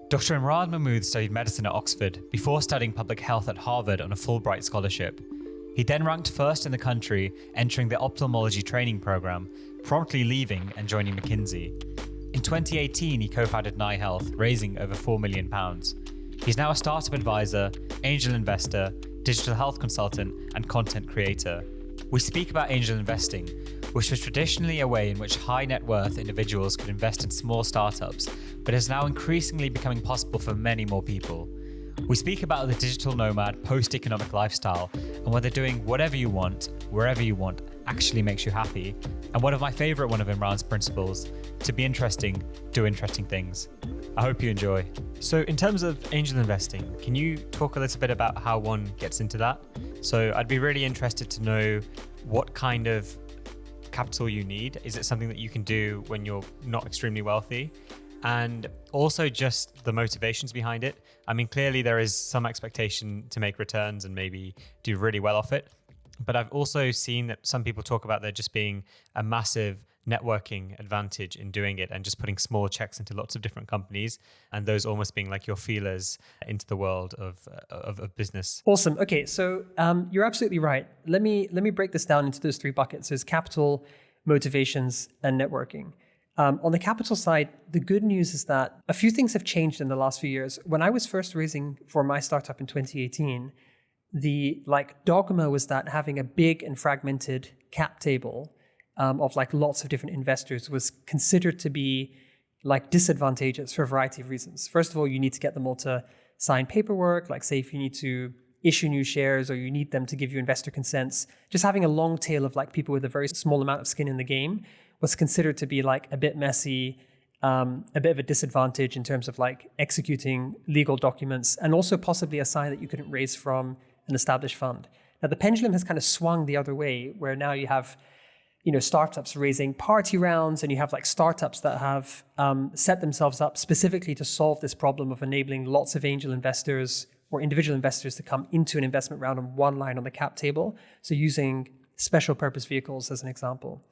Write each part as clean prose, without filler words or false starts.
Dr. Imran Mahmud studied medicine at Oxford before studying public health at Harvard on a Fulbright Scholarship. He then ranked first in the country, entering the Ophthalmology training program, promptly leaving and joining McKinsey. In 2018, he co-founded NYE Health, raising over £4 million. He's now a startup advisor, angel investor, digital health consultant, and content creator. We speak about angel investing, which was traditionally a way in which high net worth individuals could invest in small startups, but is now increasingly becoming possible for many more people. We speak about the digital nomad post-economic lifestyle and whether doing whatever you want, wherever you want, actually makes you happy. And one of Imran's principles, to be interesting, do interesting things. I hope you enjoy. So in terms of angel investing, can you talk a little bit about how one gets into that? So I'd be really interested to know what kind of capital you need. Is it something that you can do when you're not extremely wealthy? And also just the motivations behind it. I mean, clearly there is some expectation to make returns and maybe do really well off it. But I've also seen that some people talk about there just being a massive networking advantage in doing it and just putting small checks into lots of different companies, and those almost being like your feelers into the world of business. Awesome. Okay, so you're absolutely right. Let me break this down into those three buckets. There's capital, motivations, and networking. On the capital side, the good news is that a few things have changed in the last few years. When I was first raising for my startup in 2018, the dogma was that having a big and fragmented cap table of lots of different investors was considered to be disadvantageous for a variety of reasons. First of all, you need to get them all to sign paperwork, say if you need to issue new shares or you need them to give you investor consents. Just having a long tail of people with a very small amount of skin in the game was considered to be a bit messy, a bit of a disadvantage in terms of executing legal documents, and also possibly a sign that you couldn't raise from an established fund. Now the pendulum has kind of swung the other way, where now you have startups raising party rounds, and you have startups that have set themselves up specifically to solve this problem of enabling lots of angel investors or individual investors to come into an investment round on one line on the cap table. So using special purpose vehicles as an example.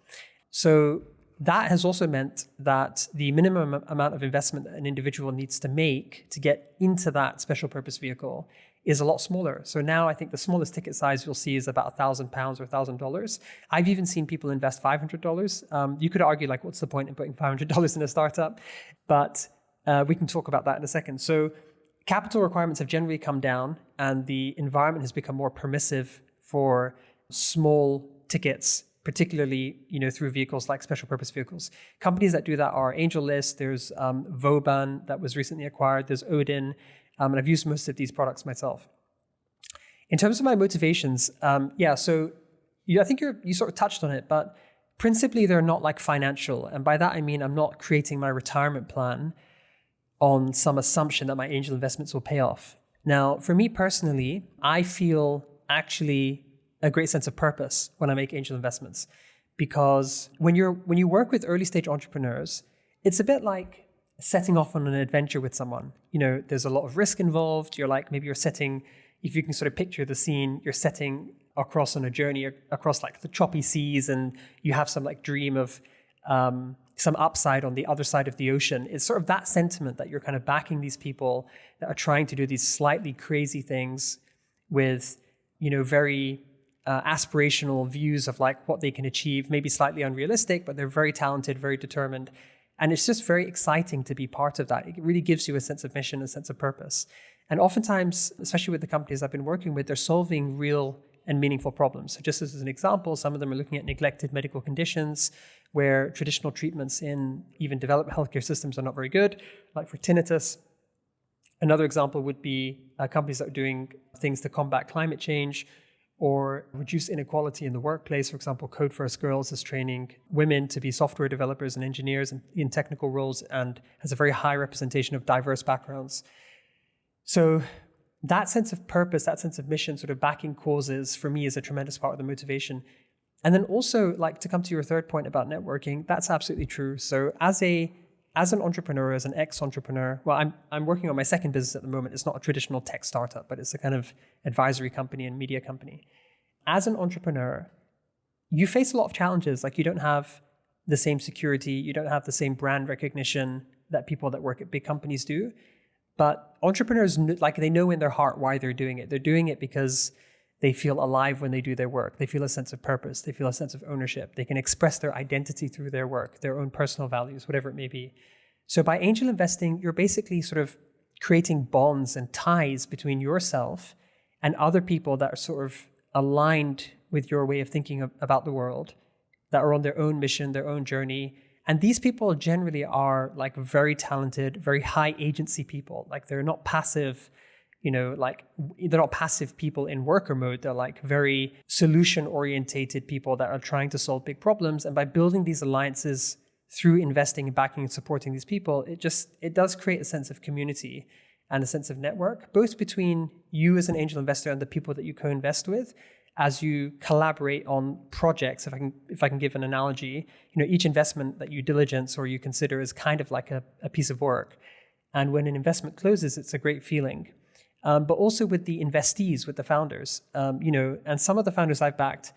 So that has also meant that the minimum amount of investment that an individual needs to make to get into that special purpose vehicle is a lot smaller. So now I think the smallest ticket size you'll see is about £1,000 or $1,000. I've even seen people invest $500. You could argue what's the point in putting $500 in a startup? But we can talk about that in a second. So capital requirements have generally come down, and the environment has become more permissive for small tickets, particularly through vehicles like special purpose vehicles. Companies that do that are AngelList, there's Vauban that was recently acquired, there's Odin, and I've used most of these products myself. In terms of my motivations, I think you sort of touched on it, but principally they're not financial. And by that I mean I'm not creating my retirement plan on some assumption that my angel investments will pay off. Now, for me personally, I feel actually a great sense of purpose when I make angel investments, because when you work with early stage entrepreneurs, it's a bit like setting off on an adventure with someone. There's a lot of risk involved. Maybe you're setting, if you can sort of picture the scene, you're setting across on a journey across the choppy seas, and you have some dream of some upside on the other side of the ocean. It's sort of that sentiment that you're kind of backing these people that are trying to do these slightly crazy things with, very aspirational views of what they can achieve, maybe slightly unrealistic, but they're very talented, very determined. And it's just very exciting to be part of that. It really gives you a sense of mission, a sense of purpose. And oftentimes, especially with the companies I've been working with, they're solving real and meaningful problems. So just as an example, some of them are looking at neglected medical conditions where traditional treatments in even developed healthcare systems are not very good, like for tinnitus. Another example would be companies that are doing things to combat climate change or reduce inequality in the workplace. For example, Code First Girls is training women to be software developers and engineers in technical roles, and has a very high representation of diverse backgrounds. So that sense of purpose, that sense of mission, sort of backing causes, for me is a tremendous part of the motivation. And then also, to come to your third point about networking, that's absolutely true. So as an entrepreneur, as an ex-entrepreneur, well, I'm working on my second business at the moment. It's not a traditional tech startup, but it's a kind of advisory company and media company. As an entrepreneur, you face a lot of challenges. You don't have the same security, you don't have the same brand recognition that people that work at big companies do. But entrepreneurs, like, they know in their heart why they're doing it. They're doing it because they feel alive when they do their work. They feel a sense of purpose. They feel a sense of ownership. They can express their identity through their work, their own personal values, whatever it may be. So by angel investing, you're basically sort of creating bonds and ties between yourself and other people that are sort of aligned with your way of thinking about the world, that are on their own mission, their own journey. And these people generally are like very talented, very high agency people. Like, they're not passive, like, they're not passive people in worker mode. They're like very solution orientated people that are trying to solve big problems. And by building these alliances through investing and backing and supporting these people, it does create a sense of community and a sense of network, both between you as an angel investor and the people that you co-invest with, as you collaborate on projects. If I can give an analogy, each investment that you diligence or you consider is kind of like a piece of work. And when an investment closes, it's a great feeling. But also with the investees, with the founders, and some of the founders I've backed,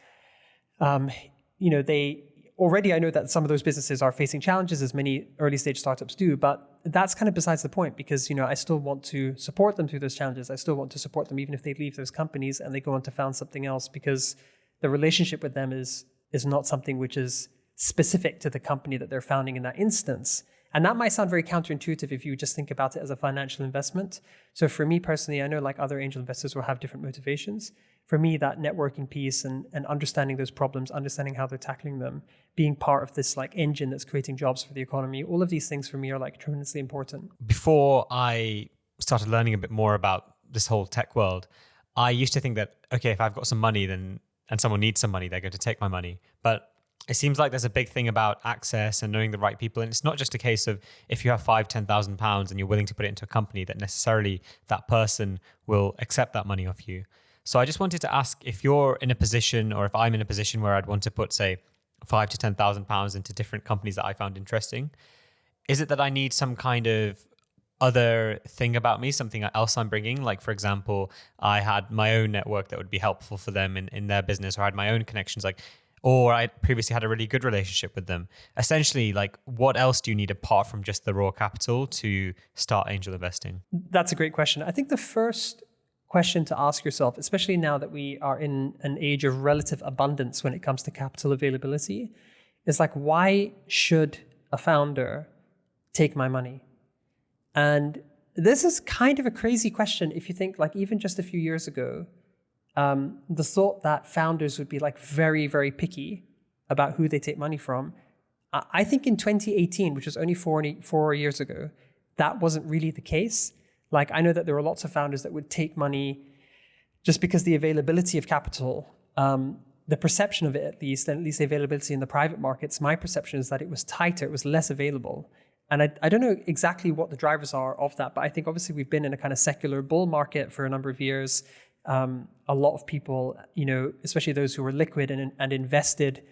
they already, I know that some of those businesses are facing challenges, as many early stage startups do, but that's kind of besides the point, because, I still want to support them through those challenges. I still want to support them even if they leave those companies and they go on to found something else, because the relationship with them is not something which is specific to the company that they're founding in that instance. And that might sound very counterintuitive if you just think about it as a financial investment. So for me personally, I know like other angel investors will have different motivations. For me, that networking piece and understanding those problems, understanding how they're tackling them, being part of this like engine that's creating jobs for the economy, all of these things for me are like tremendously important. Before I started learning a bit more about this whole tech world, I used to think that, okay, if I've got some money and someone needs some money, they're going to take my money. But it seems like there's a big thing about access and knowing the right people. And it's not just a case of if you have £5,000-10,000 and you're willing to put it into a company, that necessarily that person will accept that money off you. So I just wanted to ask, if you're in a position, or if I'm in a position where I'd want to put, say, £5,000 to £10,000 into different companies that I found interesting, is it that I need some kind of other thing about me, something else I'm bringing? Like, for example, I had my own network that would be helpful for them in their business, or I had my own connections, or I previously had a really good relationship with them. Essentially, like, what else do you need apart from just the raw capital to start angel investing? That's a great question. I think the first question to ask yourself, especially now that we are in an age of relative abundance when it comes to capital availability, is like, why should a founder take my money? And this is kind of a crazy question if you think, like, even just a few years ago, the thought that founders would be like very, very picky about who they take money from. I think in 2018, which was only 4 years ago, that wasn't really the case. Like, I know that there were lots of founders that would take money just because the availability of capital, the perception of it at least the availability in the private markets, my perception is that it was tighter, it was less available. And I don't know exactly what the drivers are of that, but I think obviously we've been in a kind of secular bull market for a number of years. A lot of people, especially those who were liquid and invested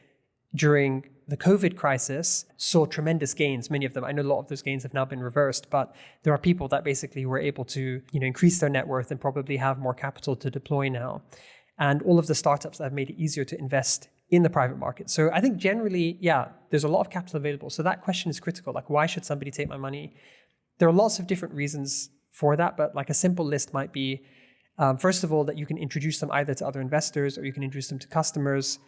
during the COVID crisis, saw tremendous gains, many of them. I know a lot of those gains have now been reversed, but there are people that basically were able to, increase their net worth and probably have more capital to deploy now. And all of the startups that have made it easier to invest in the private market. So I think generally, there's a lot of capital available. So that question is critical. Like, why should somebody take my money? There are lots of different reasons for that, but like a simple list might be, first of all, that you can introduce them either to other investors, or you can introduce them to customers,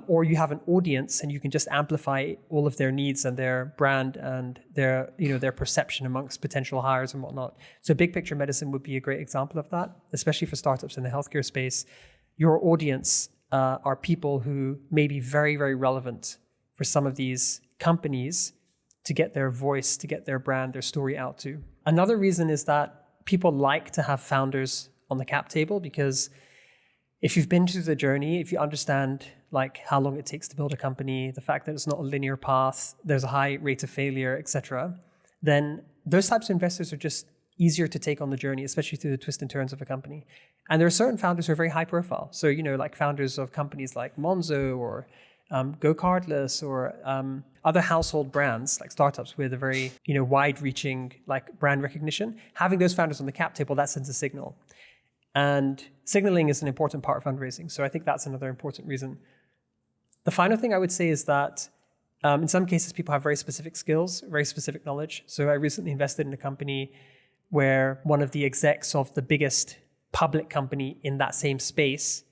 or you have an audience and you can just amplify all of their needs and their brand and their perception amongst potential hires and whatnot. So big picture medicine would be a great example of that, especially for startups in the healthcare space. Your audience are people who may be very, very relevant for some of these companies to get their voice, to get their brand, their story out to. Another reason is that people like to have founders on the cap table, because if you've been through the journey, if you understand like how long it takes to build a company, the fact that it's not a linear path, there's a high rate of failure, etc., then those types of investors are just easier to take on the journey, especially through the twists and turns of a company. And there are certain founders who are very high profile. So, like founders of companies like Monzo or Go Cardless or other household brands, like startups with a very, wide-reaching like brand recognition. Having those founders on the cap table, that sends a signal. And signaling is an important part of fundraising. So I think that's another important reason. The final thing I would say is that in some cases, people have very specific skills, very specific knowledge. So I recently invested in a company where one of the execs of the biggest public company in that same space,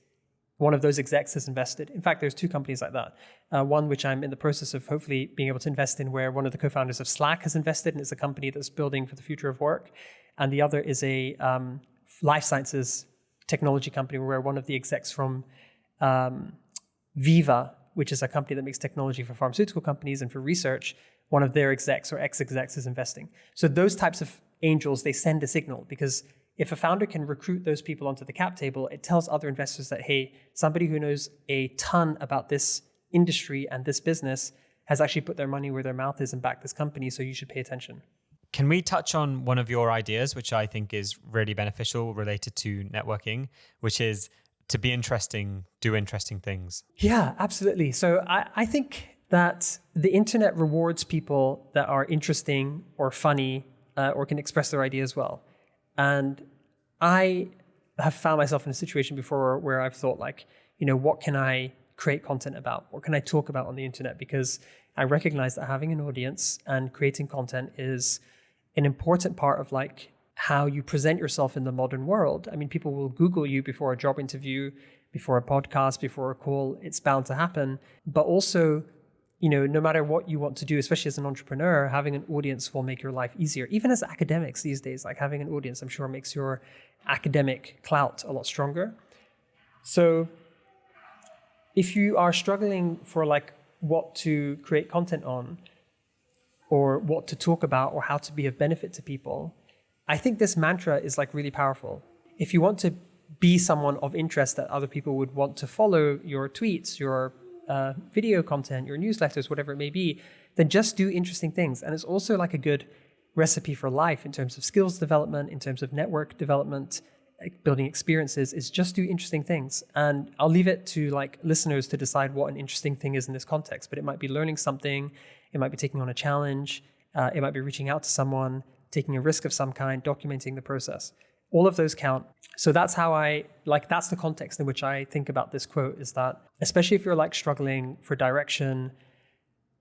one of those execs has invested. In fact, there's two companies like that. One which I'm in the process of hopefully being able to invest in, where one of the co-founders of Slack has invested, and it's a company that's building for the future of work. And the other is a life sciences technology company where one of the execs from Viva, which is a company that makes technology for pharmaceutical companies and for research, one of their execs or ex-execs is investing. So those types of angels, they send a signal, because if a founder can recruit those people onto the cap table, it tells other investors that, hey, somebody who knows a ton about this industry and this business has actually put their money where their mouth is and backed this company, so you should pay attention. Can we touch on one of your ideas, which I think is really beneficial related to networking, which is to be interesting, do interesting things? Yeah, absolutely. So I think that the internet rewards people that are interesting or funny or can express their ideas well. And I have found myself in a situation before where I've thought like, what can I create content about? What can I talk about on the internet? Because I recognize that having an audience and creating content is an important part of like how you present yourself in the modern world. I mean, people will Google you before a job interview, before a podcast, before a call. It's bound to happen. But also, no matter what you want to do, especially as an entrepreneur, having an audience will make your life easier. Even as academics these days, like having an audience, I'm sure makes your academic clout a lot stronger. So if you are struggling for like what to create content on, or what to talk about, or how to be of benefit to people, I think this mantra is like really powerful. If you want to be someone of interest that other people would want to follow your tweets, your video content, your newsletters, whatever it may be, then just do interesting things. And it's also like a good recipe for life in terms of skills development, in terms of network development, building experiences, is just do interesting things. And I'll leave it to like listeners to decide what an interesting thing is in this context, but it might be learning something, it might be taking on a challenge, it might be reaching out to someone, taking a risk of some kind, documenting the process. All of those count. So that's how that's the context in which I think about this quote, is that especially if you're like struggling for direction,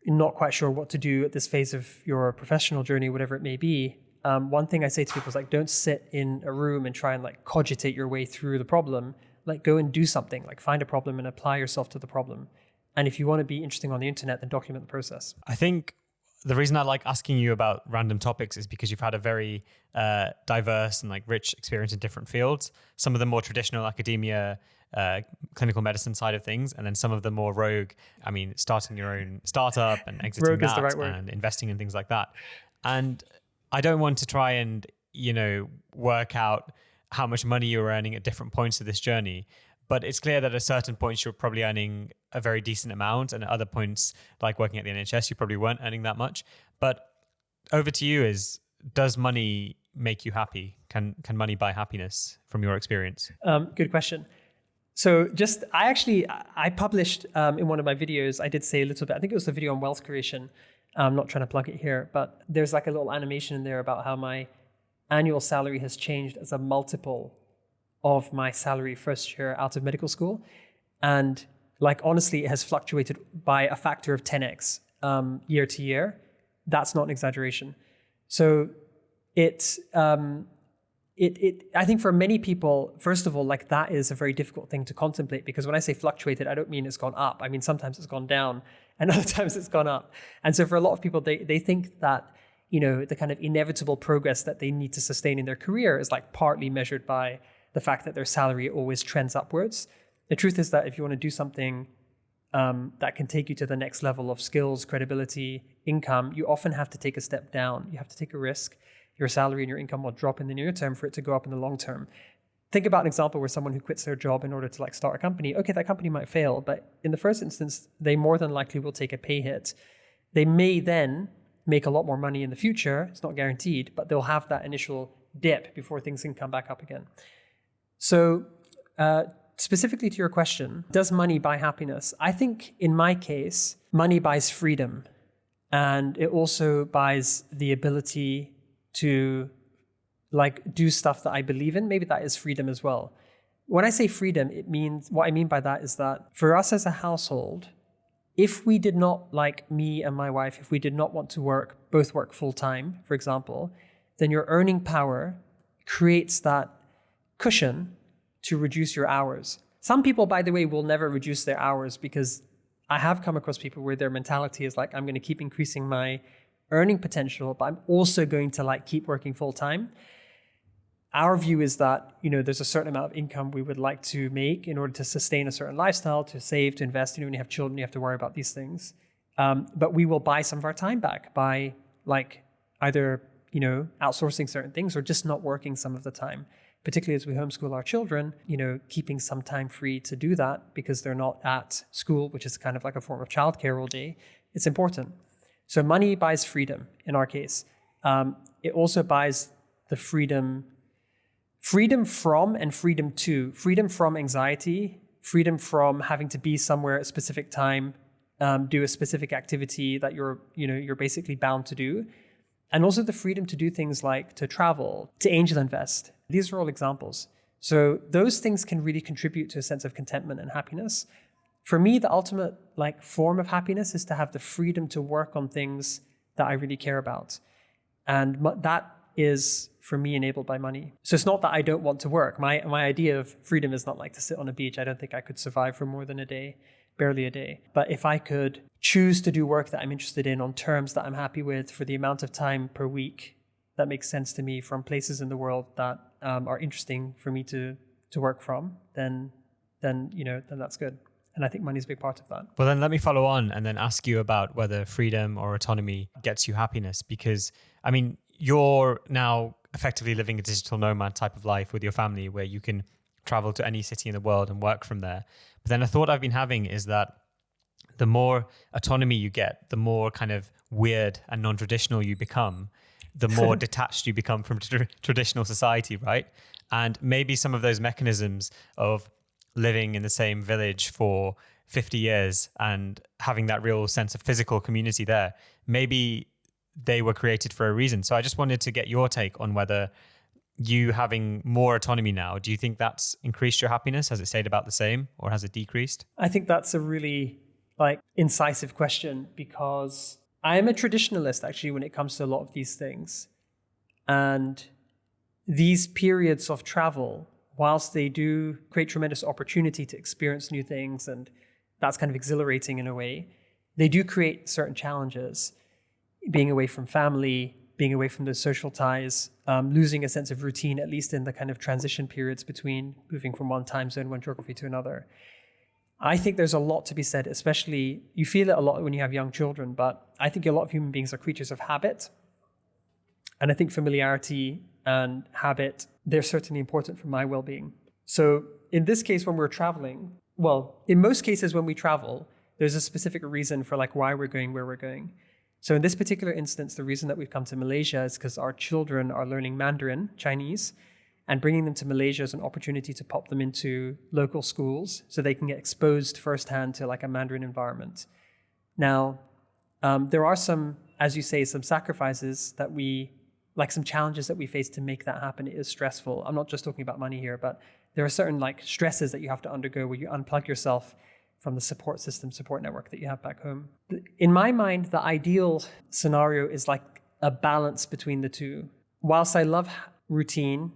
not quite sure what to do at this phase of your professional journey, whatever it may be, one thing I say to people is like, don't sit in a room and try and like cogitate your way through the problem. Like go and do something, like find a problem and apply yourself to the problem. And if you want to be interesting on the internet, then document the process. I think the reason I like asking you about random topics is because you've had a very diverse and like rich experience in different fields. Some of the more traditional academia, clinical medicine side of things, and then some of the more rogue, I mean, starting your own startup and exiting rogue that is the right word. And investing in things like that. And I don't want to try and, work out how much money you're earning at different points of this journey. But it's clear that at certain points you're probably earning a very decent amount, and at other points, like working at the NHS, you probably weren't earning that much. But over to you is, does money make you happy? Can money buy happiness from your experience? Good question. So I published in one of my videos, I did say a little bit, I think it was the video on wealth creation. I'm not trying to plug it here, but there's like a little animation in there about how my annual salary has changed as a multiple of my salary first year out of medical school. And like, honestly, it has fluctuated by a factor of 10x year to year. That's not an exaggeration. So I think for many people, first of all, like that is a very difficult thing to contemplate, because when I say fluctuated, I don't mean it's gone up. I mean, sometimes it's gone down and other times it's gone up. And so for a lot of people, they think that, the kind of inevitable progress that they need to sustain in their career is like partly measured by the fact that their salary always trends upwards. The truth is that if you want to do something that can take you to the next level of skills, credibility, income, you often have to take a step down. You have to take a risk. Your salary and your income will drop in the near term for it to go up in the long term. Think about an example where someone who quits their job in order to like start a company. Okay, that company might fail, but in the first instance, they more than likely will take a pay hit. They may then make a lot more money in the future. It's not guaranteed, but they'll have that initial dip before things can come back up again. So specifically to your question, does money buy happiness? I think in my case, money buys freedom, and it also buys the ability to like do stuff that I believe in. Maybe that is freedom as well. When I say freedom, what I mean by that is that for us as a household, if we did not, like me and my wife, if we did not want to both work full time, for example, then your earning power creates that cushion to reduce your hours. Some people, by the way, will never reduce their hours, because I have come across people where their mentality is like, I'm going to keep increasing my earning potential, but I'm also going to like keep working full time. Our view is that, there's a certain amount of income we would like to make in order to sustain a certain lifestyle, to save, to invest. When you have children, you have to worry about these things. But we will buy some of our time back by like either, outsourcing certain things or just not working some of the time. Particularly as we homeschool our children, keeping some time free to do that because they're not at school, which is kind of like a form of childcare all day. It's important. So money buys freedom in our case. It also buys the freedom from and freedom to. Freedom from anxiety, freedom from having to be somewhere at a specific time, do a specific activity that you're basically bound to do. And also the freedom to do things like to travel, to angel invest. These are all examples. So those things can really contribute to a sense of contentment and happiness. For me, the ultimate form of happiness is to have the freedom to work on things that I really care about. And that is, for me, enabled by money. So it's not that I don't want to work. My idea of freedom is not like to sit on a beach. I don't think I could survive for more than a day, barely a day. But if I could choose to do work that I'm interested in on terms that I'm happy with for the amount of time per week that makes sense to me from places in the world that are interesting for me to work from, then that's good. And I think money is a big part of that. Well, then let me follow on and then ask you about whether freedom or autonomy gets you happiness. Because, you're now effectively living a digital nomad type of life with your family where you can travel to any city in the world and work from there. But then a thought I've been having is that the more autonomy you get, the more kind of weird and non-traditional you become, the more detached you become from traditional society, right? And maybe some of those mechanisms of living in the same village for 50 years and having that real sense of physical community there, maybe they were created for a reason. So I just wanted to get your take on whether you having more autonomy now, do you think that's increased your happiness? Has it stayed about the same or has it decreased? I think that's a really incisive question, because I am a traditionalist actually when it comes to a lot of these things. And these periods of travel, whilst they do create tremendous opportunity to experience new things, and that's kind of exhilarating in a way, they do create certain challenges. Being away from family, being away from those social ties, losing a sense of routine, at least in the kind of transition periods between moving from one time zone, one geography to another. I think there's a lot to be said, especially, you feel it a lot when you have young children, but I think a lot of human beings are creatures of habit. And I think familiarity and habit, they're certainly important for my well-being. So in this case, when we're traveling, in most cases when we travel, there's a specific reason for why we're going where we're going. So in this particular instance, the reason that we've come to Malaysia is because our children are learning Mandarin, Chinese, and bringing them to Malaysia is an opportunity to pop them into local schools so they can get exposed firsthand to a Mandarin environment. Now, there are some, as you say, some sacrifices that some challenges that we face to make that happen. It is stressful. I'm not just talking about money here, but there are certain stresses that you have to undergo where you unplug yourself from the support network that you have back home. In my mind, the ideal scenario is a balance between the two. Whilst I love routine,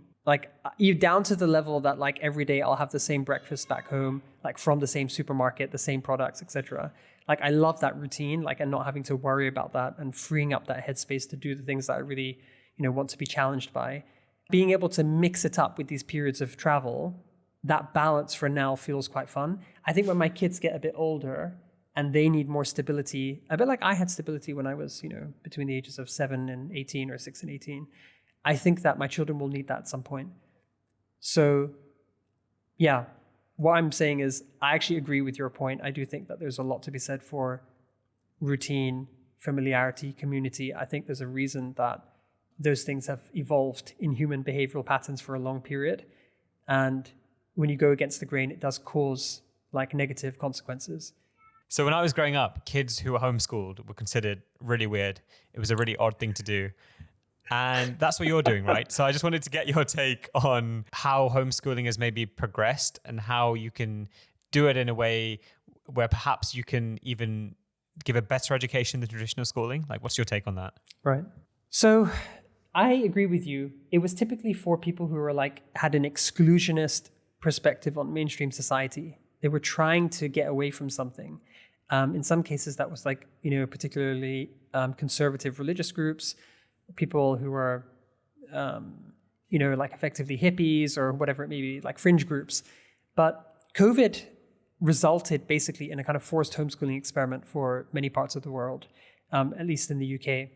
down to the level that every day I'll have the same breakfast back home, from the same supermarket, the same products, etc. I love that routine, and not having to worry about that and freeing up that headspace to do the things that I really, want to be challenged by. Being able to mix it up with these periods of travel, that balance for now feels quite fun. I think when my kids get a bit older and they need more stability, a bit like I had stability when I was, between the ages of 7 and 18 or 6 and 18, I think that my children will need that at some point. So, yeah, what I'm saying is I actually agree with your point. I do think that there's a lot to be said for routine, familiarity, community. I think there's a reason that those things have evolved in human behavioral patterns for a long period. And when you go against the grain, it does cause negative consequences. So when I was growing up, kids who were homeschooled were considered really weird. It was a really odd thing to do. And that's what you're doing, right? So I just wanted to get your take on how homeschooling has maybe progressed and how you can do it in a way where perhaps you can even give a better education than traditional schooling. What's your take on that? Right. So I agree with you. It was typically for people who were like, had an exclusionist perspective on mainstream society. They were trying to get away from something. In some cases, that was like, particularly conservative religious groups, people who were, like effectively hippies or whatever it may be, like fringe groups. But COVID resulted basically in a kind of forced homeschooling experiment for many parts of the world, at least in the UK.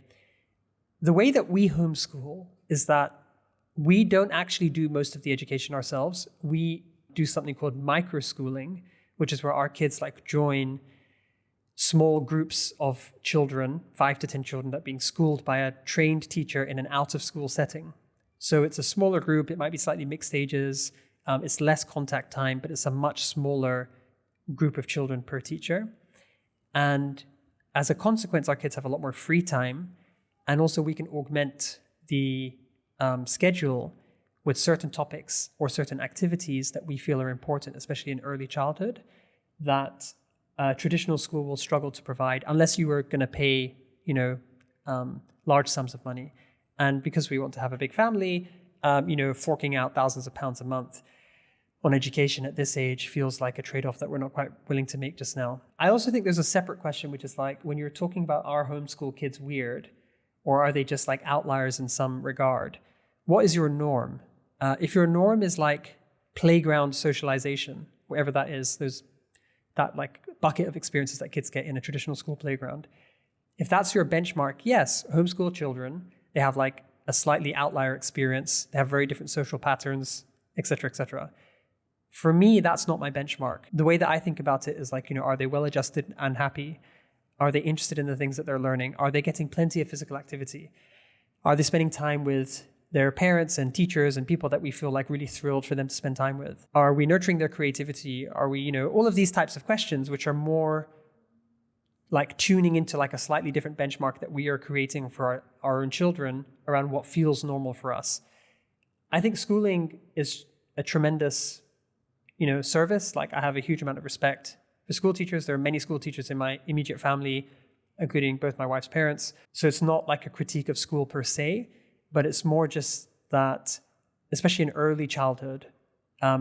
The way that we homeschool is that we don't actually do most of the education ourselves. We do something called microschooling, which is where our kids like join small groups of children, 5 to 10 children, that are being schooled by a trained teacher in an out-of-school setting. So it's a smaller group. It might be slightly mixed ages. It's less contact time, but it's a much smaller group of children per teacher. And as a consequence, our kids have a lot more free time. And also we can augment the schedule with certain topics or certain activities that we feel are important, especially in early childhood, that traditional school will struggle to provide unless you were going to pay, large sums of money. And because we want to have a big family, forking out thousands of pounds a month on education at this age feels like a trade-off that we're not quite willing to make just now. I also think there's a separate question, which is like, when you're talking about, are homeschool kids weird, or are they just like outliers in some regard? What is your norm? If your norm is like playground socialization, wherever that is, there's that like bucket of experiences that kids get in a traditional school playground. If that's your benchmark, yes, homeschool children, they have like a slightly outlier experience. They have very different social patterns, et cetera, et cetera. For me, that's not my benchmark. The way that I think about it is like, are they well-adjusted and happy? Are they interested in the things that they're learning? Are they getting plenty of physical activity? Are they spending time with their parents and teachers and people that we feel like really thrilled for them to spend time with? Are we nurturing their creativity? Are we, all of these types of questions, which are more like tuning into like a slightly different benchmark that we are creating for our own children around what feels normal for us. I think schooling is a tremendous, service. Like, I have a huge amount of respect for school teachers. There are many school teachers in my immediate family, including both my wife's parents. So it's not like a critique of school per se, but it's more just that, especially in early childhood,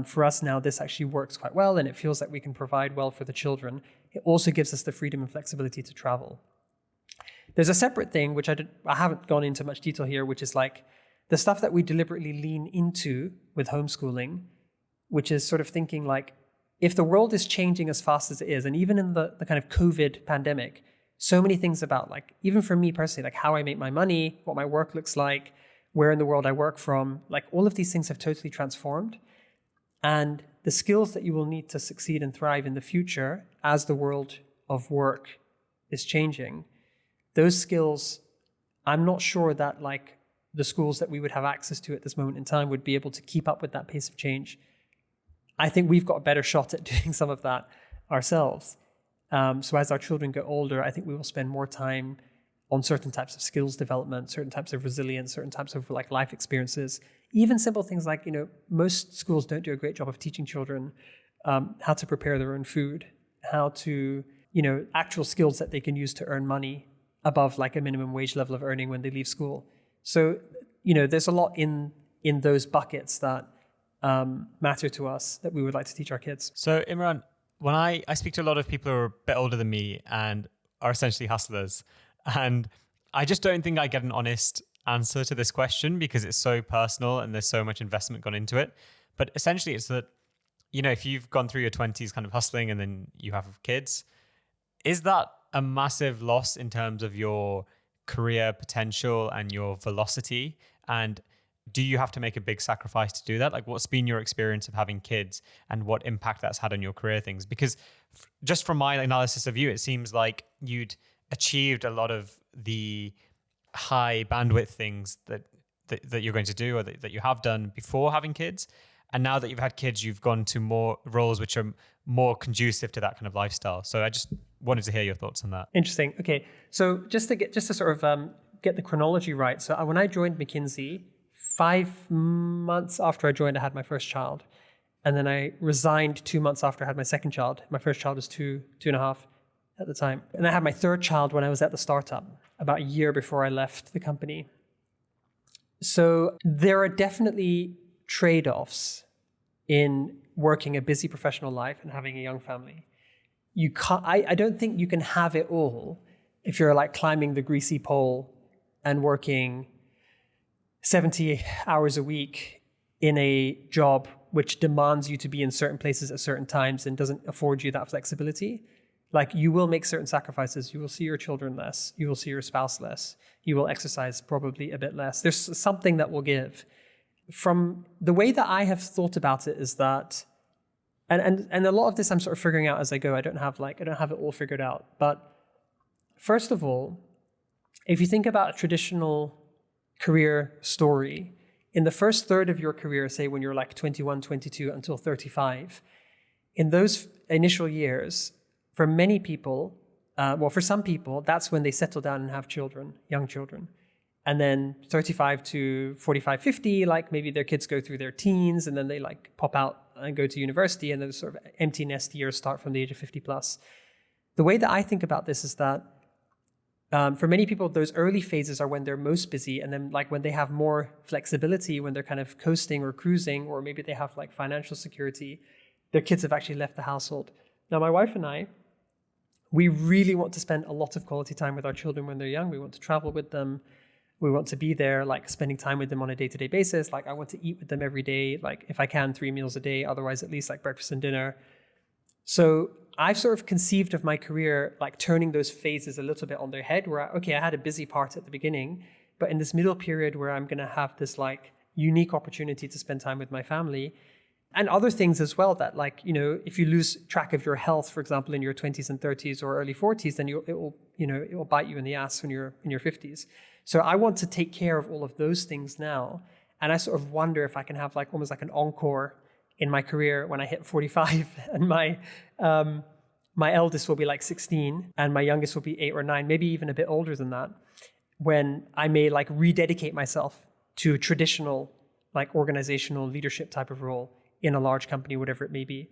for us now, this actually works quite well, and it feels like we can provide well for the children. It also gives us the freedom and flexibility to travel. There's a separate thing, which I haven't gone into much detail here, which is like the stuff that we deliberately lean into with homeschooling, which is sort of thinking like, if the world is changing as fast as it is, and even in the kind of COVID pandemic, so many things about like, even for me personally, like how I make my money, what my work looks like, where in the world I work from, like all of these things have totally transformed. And the skills that you will need to succeed and thrive in the future as the world of work is changing, those skills, I'm not sure that like the schools that we would have access to at this moment in time would be able to keep up with that pace of change. I think we've got a better shot at doing some of that ourselves. So as our children get older, I think we will spend more time on certain types of skills development, certain types of resilience, certain types of like life experiences. Even simple things like, most schools don't do a great job of teaching children how to prepare their own food, how to, actual skills that they can use to earn money above like a minimum wage level of earning when they leave school. So, there's a lot in those buckets that matter to us that we would like to teach our kids. So Imran, when I speak to a lot of people who are a bit older than me and are essentially hustlers, and I just don't think I get an honest answer to this question because it's so personal and there's so much investment gone into it. But essentially it's that, if you've gone through your 20s kind of hustling and then you have kids, is that a massive loss in terms of your career potential and your velocity? And do you have to make a big sacrifice to do that? Like, what's been your experience of having kids and what impact that's had on your career things? Because just from my analysis of you, it seems like you'd achieved a lot of the high bandwidth things that you're going to do or that you have done before having kids. And now that you've had kids, you've gone to more roles which are more conducive to that kind of lifestyle. So I just wanted to hear your thoughts on that. Interesting. Okay. So just to sort of get the chronology right. So when I joined McKinsey, 5 months after I joined, I had my first child. And then I resigned 2 months after I had my second child. My first child was two and a half at the time. And I had my third child when I was at the startup, about a year before I left the company. So there are definitely trade-offs in working a busy professional life and having a young family. You can't, I don't think you can have it all if you're like climbing the greasy pole and working 70 hours a week in a job which demands you to be in certain places at certain times and doesn't afford you that flexibility. Like, you will make certain sacrifices. You will see your children less. You will see your spouse less. You will exercise probably a bit less. There's something that will give. From the way that I have thought about it is that, and a lot of this I'm sort of figuring out as I go. I don't have it all figured out. But first of all, if you think about a traditional career story, in the first third of your career, say when you're like 21, 22 until 35, in those initial years, for many people, for some people, that's when they settle down and have children, young children. And then 35 to 45, 50, like maybe their kids go through their teens and then they like pop out and go to university, and then sort of empty nest years start from the age of 50 plus. The way that I think about this is that for many people, those early phases are when they're most busy, and then like when they have more flexibility, when they're kind of coasting or cruising, or maybe they have like financial security, their kids have actually left the household. Now, my wife and I, we really want to spend a lot of quality time with our children when they're young. We want to travel with them. We want to be there, like spending time with them on a day-to-day basis. Like, I want to eat with them every day, like if I can, 3 meals a day, otherwise at least like breakfast and dinner. So I've sort of conceived of my career like turning those phases a little bit on their head, where, I had a busy part at the beginning, but in this middle period where I'm going to have this like unique opportunity to spend time with my family, and other things as well, that like, if you lose track of your health, for example, in your 20s and 30s or early 40s, then it will bite you in the ass when you're in your 50s. So I want to take care of all of those things now. And I sort of wonder if I can have like almost like an encore in my career when I hit 45, and my eldest will be like 16 and my youngest will be 8 or 9, maybe even a bit older than that, when I may like rededicate myself to a traditional like organizational leadership type of role in a large company, whatever it may be.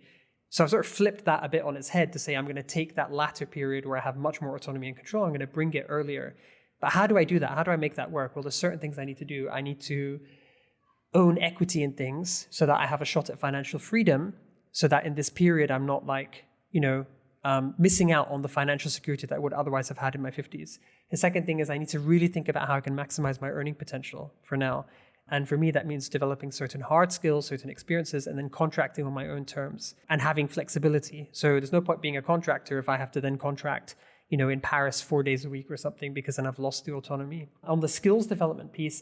So I've sort of flipped that a bit on its head to say I'm going to take that latter period where I have much more autonomy and control, I'm going to bring it earlier. But how do I do that? How do I make that work? Well, there's certain things I need to do. I need to own equity in things so that I have a shot at financial freedom, so that in this period I'm not like, missing out on the financial security that I would otherwise have had in my 50s. The second thing is I need to really think about how I can maximize my earning potential for now. And for me, that means developing certain hard skills, certain experiences, and then contracting on my own terms and having flexibility. So there's no point being a contractor if I have to then contract, in Paris 4 days a week or something, because then I've lost the autonomy. On the skills development piece,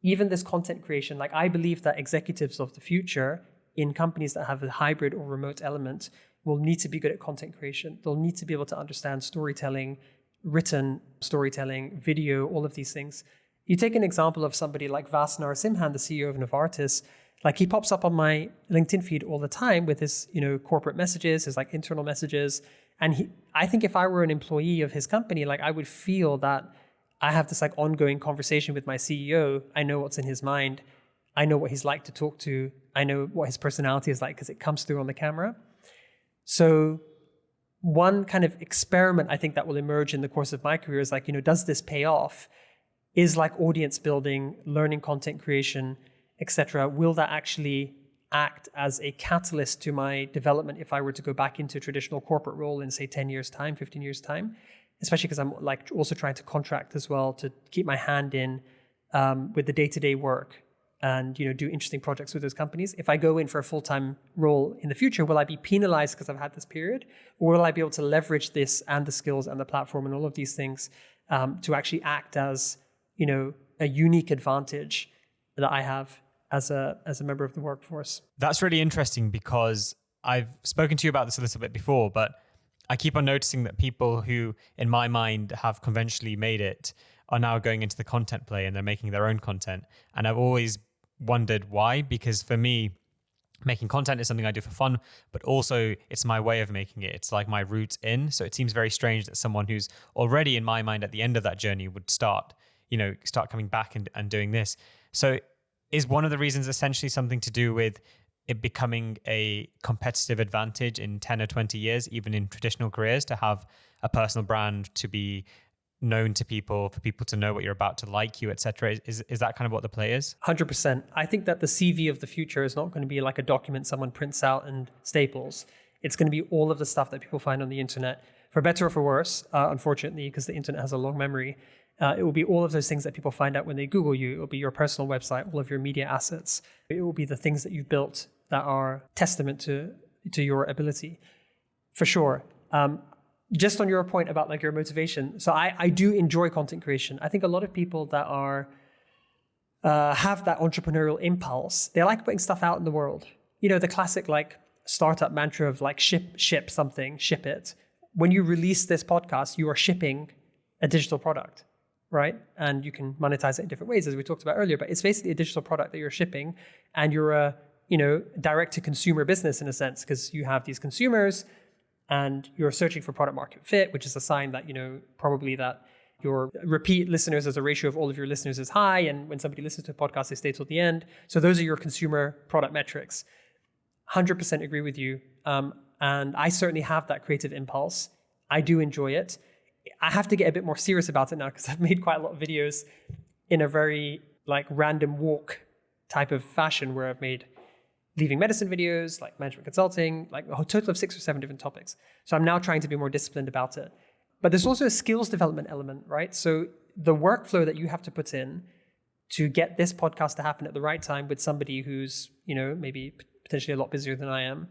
even this content creation, like I believe that executives of the future in companies that have a hybrid or remote element will need to be good at content creation. They'll need to be able to understand storytelling, written storytelling, video, all of these things. You take an example of somebody like Vas Narasimhan, the CEO of Novartis. Like, he pops up on my LinkedIn feed all the time with his, corporate messages, his like internal messages. And I think if I were an employee of his company, like I would feel that I have this like ongoing conversation with my CEO. I know what's in his mind. I know what he's like to talk to. I know what his personality is like because it comes through on the camera. So one kind of experiment I think that will emerge in the course of my career is like, does this pay off? Is like audience building, learning content creation, etc. Will that actually act as a catalyst to my development if I were to go back into a traditional corporate role in, say, 10 years' time, 15 years' time? Especially because I'm like also trying to contract as well to keep my hand in with the day-to-day work and do interesting projects with those companies. If I go in for a full-time role in the future, will I be penalized because I've had this period? Or will I be able to leverage this and the skills and the platform and all of these things to actually act as a unique advantage that I have as a member of the workforce? That's really interesting, because I've spoken to you about this a little bit before, but I keep on noticing that people who, in my mind, have conventionally made it are now going into the content play and they're making their own content. And I've always wondered why, because for me, making content is something I do for fun, but also it's my way of making it. It's like my roots in. So it seems very strange that someone who's already, in my mind, at the end of that journey would start coming back and doing this. So is one of the reasons essentially something to do with it becoming a competitive advantage in 10 or 20 years, even in traditional careers, to have a personal brand, to be known to people, for people to know what you're about, to like you, etc. Is that kind of what the play is? 100%. I think that the CV of the future is not going to be like a document someone prints out and staples. It's going to be all of the stuff that people find on the internet, for better or for worse, unfortunately, because the internet has a long memory. It will be all of those things that people find out when they Google you. It will be your personal website, all of your media assets. It will be the things that you've built that are testament to your ability, for sure. Just on your point about like your motivation. So I do enjoy content creation. I think a lot of people that are have that entrepreneurial impulse, they like putting stuff out in the world. You know, the classic like startup mantra of like ship something, ship it. When you release this podcast, you are shipping a digital product, right? And you can monetize it in different ways, as we talked about earlier, but it's basically a digital product that you're shipping, and you're a, direct to consumer business in a sense, because you have these consumers and you're searching for product market fit, which is a sign that, probably that your repeat listeners as a ratio of all of your listeners is high. And when somebody listens to a podcast, they stay till the end. So those are your consumer product metrics. 100% agree with you. And I certainly have that creative impulse. I do enjoy it. I have to get a bit more serious about it now, because I've made quite a lot of videos in a very like random walk type of fashion, where I've made leaving medicine videos, like management consulting, like a total of 6 or 7 different topics. So I'm now trying to be more disciplined about it. But there's also a skills development element, right? So the workflow that you have to put in to get this podcast to happen at the right time with somebody who's, maybe potentially a lot busier than I am,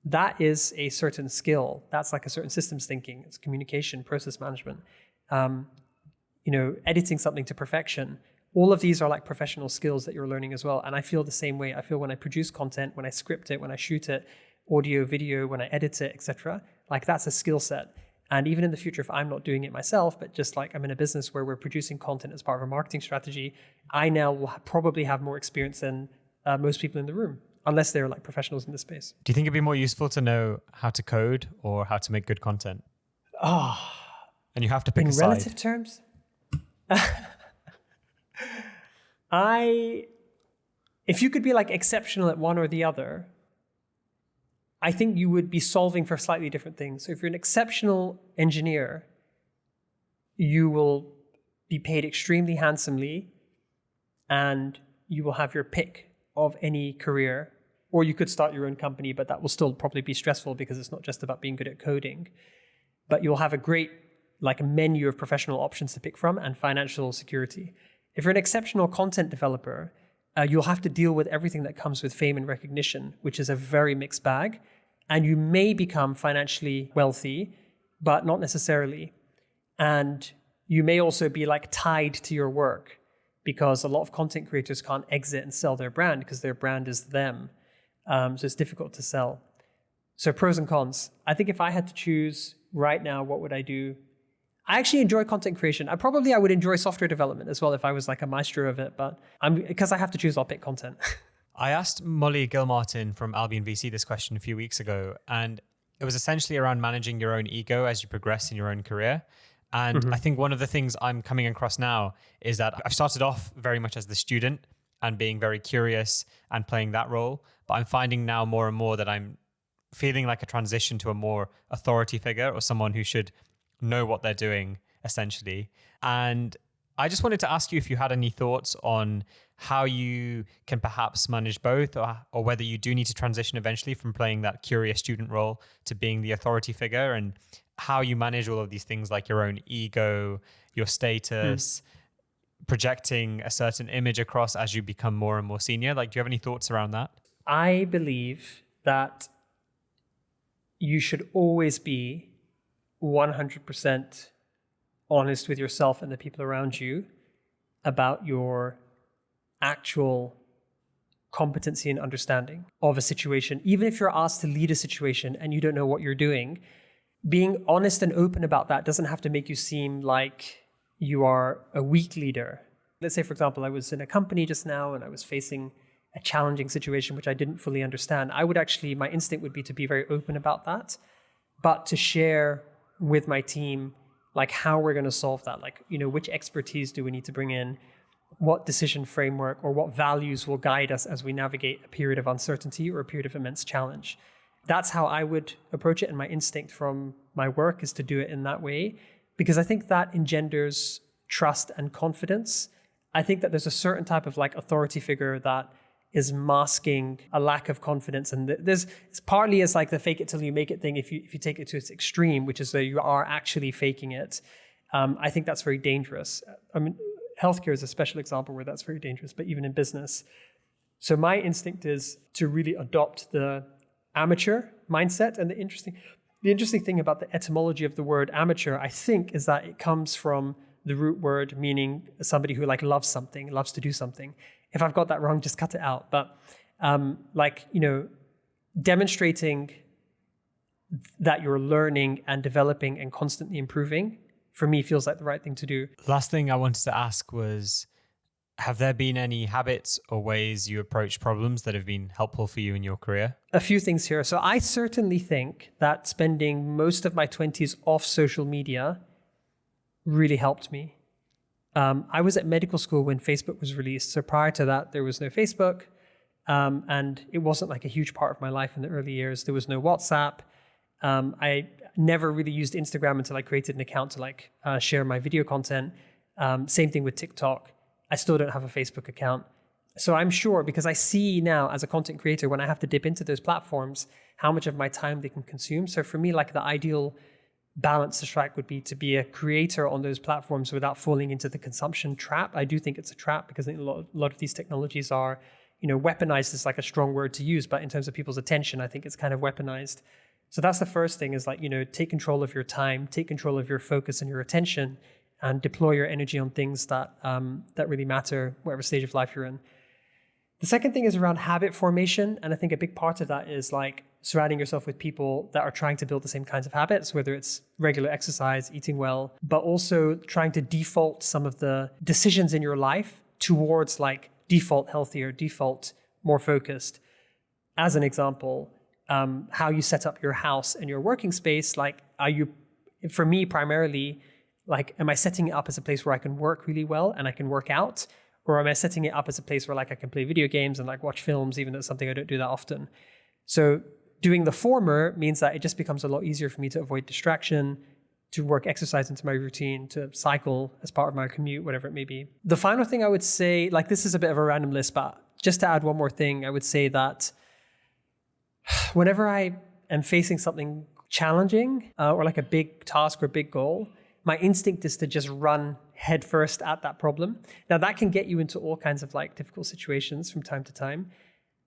that is a certain skill. That's like a certain systems thinking. It's communication, process management, editing something to perfection. All of these are like professional skills that you're learning as well. And I feel the same way. I feel when I produce content, when I script it, when I shoot it, audio, video, when I edit it, etc. Like that's a skill set. And even in the future, if I'm not doing it myself, but just like I'm in a business where we're producing content as part of a marketing strategy, I now will probably have more experience than most people in the room, unless they're like professionals in this space. Do you think it'd be more useful to know how to code or how to make good content? And you have to pick a side. In relative terms? If you could be like exceptional at one or the other, I think you would be solving for slightly different things. So if you're an exceptional engineer, you will be paid extremely handsomely, and you will have your pick of any career. Or you could start your own company, but that will still probably be stressful, because it's not just about being good at coding. But you'll have a great like menu of professional options to pick from, and financial security. If you're an exceptional content developer, you'll have to deal with everything that comes with fame and recognition, which is a very mixed bag. And you may become financially wealthy, but not necessarily. And you may also be like tied to your work, because a lot of content creators can't exit and sell their brand, because their brand is them. So it's difficult to sell. So pros and cons. I think if I had to choose right now, what would I do? I actually enjoy content creation. I would enjoy software development as well if I was like a maestro of it, but because I have to choose, I'll pick content. I asked Molly Gilmartin from Albion VC this question a few weeks ago, and it was essentially around managing your own ego as you progress in your own career. And I think one of the things I'm coming across now is that I've started off very much as the student and being very curious and playing that role. But I'm finding now more and more that I'm feeling like a transition to a more authority figure, or someone who should know what they're doing, essentially. And I just wanted to ask you if you had any thoughts on how you can perhaps manage both, or whether you do need to transition eventually from playing that curious student role to being the authority figure, and how you manage all of these things like your own ego, your status, projecting a certain image across as you become more and more senior. Like, do you have any thoughts around that? I believe that you should always be 100% honest with yourself and the people around you about your actual competency and understanding of a situation. Even if you're asked to lead a situation and you don't know what you're doing, being honest and open about that doesn't have to make you seem like you are a weak leader. Let's say, for example, I was in a company just now and I was facing a challenging situation which I didn't fully understand. My instinct would be to be very open about that, but to share with my team like how we're going to solve that. Like, which expertise do we need to bring in? What decision framework or what values will guide us as we navigate a period of uncertainty or a period of immense challenge? That's how I would approach it. And my instinct from my work is to do it in that way. because I think that engenders trust and confidence. I think that there's a certain type of like authority figure that is masking a lack of confidence. And it's partly as like the fake it till you make it thing. If you take it to its extreme, which is that you are actually faking it, I think that's very dangerous. I mean, healthcare is a special example where that's very dangerous, but even in business. So my instinct is to really adopt the amateur mindset. And the interesting thing about the etymology of the word amateur, I think, is that it comes from the root word meaning somebody who like loves something, loves to do something. If I've got that wrong, just cut it out. But demonstrating that you're learning and developing and constantly improving, for me, feels like the right thing to do. Last thing I wanted to ask was, have there been any habits or ways you approach problems that have been helpful for you in your career? A few things here. So I certainly think that spending most of my 20s off social media really helped me. I was at medical school when Facebook was released. So prior to that, there was no Facebook. And it wasn't like a huge part of my life in the early years. There was no WhatsApp. I never really used Instagram until I created an account to like share my video content. Same thing with TikTok. I still don't have a Facebook account. So I'm sure, because I see now as a content creator, when I have to dip into those platforms, how much of my time they can consume. So for me, like the ideal balance to strike would be to be a creator on those platforms without falling into the consumption trap. I do think it's a trap because I think a lot of these technologies are, weaponized is like a strong word to use, but in terms of people's attention, I think it's kind of weaponized. So that's the first thing is like, take control of your time, take control of your focus and your attention, and deploy your energy on things that really matter, whatever stage of life you're in. The second thing is around habit formation. And I think a big part of that is like surrounding yourself with people that are trying to build the same kinds of habits, whether it's regular exercise, eating well, but also trying to default some of the decisions in your life towards like default healthier, default more focused. As an example, how you set up your house and your working space, like for me primarily, like, am I setting it up as a place where I can work really well and I can work out? Or am I setting it up as a place where like I can play video games and like watch films, even though it's something I don't do that often? So doing the former means that it just becomes a lot easier for me to avoid distraction, to work exercise into my routine, to cycle as part of my commute, whatever it may be. The final thing I would say, like this is a bit of a random list, but just to add one more thing, I would say that whenever I am facing something challenging or like a big task or big goal, my instinct is to just run headfirst at that problem. Now that can get you into all kinds of like difficult situations from time to time.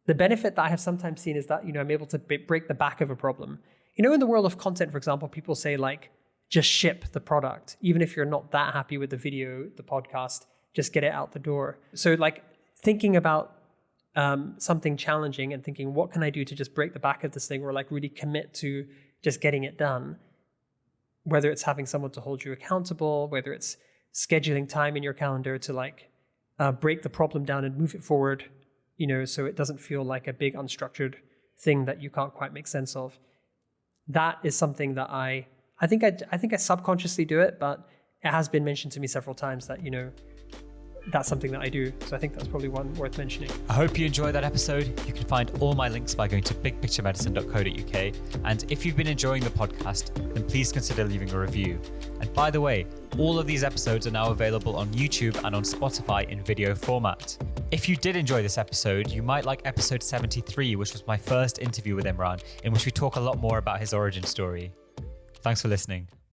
The benefit that I have sometimes seen is that, I'm able to break the back of a problem. In the world of content, for example, people say like, just ship the product. Even if you're not that happy with the video, the podcast, just get it out the door. So like thinking about something challenging and thinking, what can I do to just break the back of this thing, or like really commit to just getting it done? Whether it's having someone to hold you accountable, whether it's scheduling time in your calendar to like break the problem down and move it forward, so it doesn't feel like a big unstructured thing that you can't quite make sense of. That is something that I think I subconsciously do it, but it has been mentioned to me several times that, that's something that I do. So I think that's probably one worth mentioning. I hope you enjoyed that episode. You can find all my links by going to bigpicturemedicine.co.uk. And if you've been enjoying the podcast, then please consider leaving a review. And by the way, all of these episodes are now available on YouTube and on Spotify in video format. If you did enjoy this episode, you might like episode 73, which was my first interview with Imran, in which we talk a lot more about his origin story. Thanks for listening.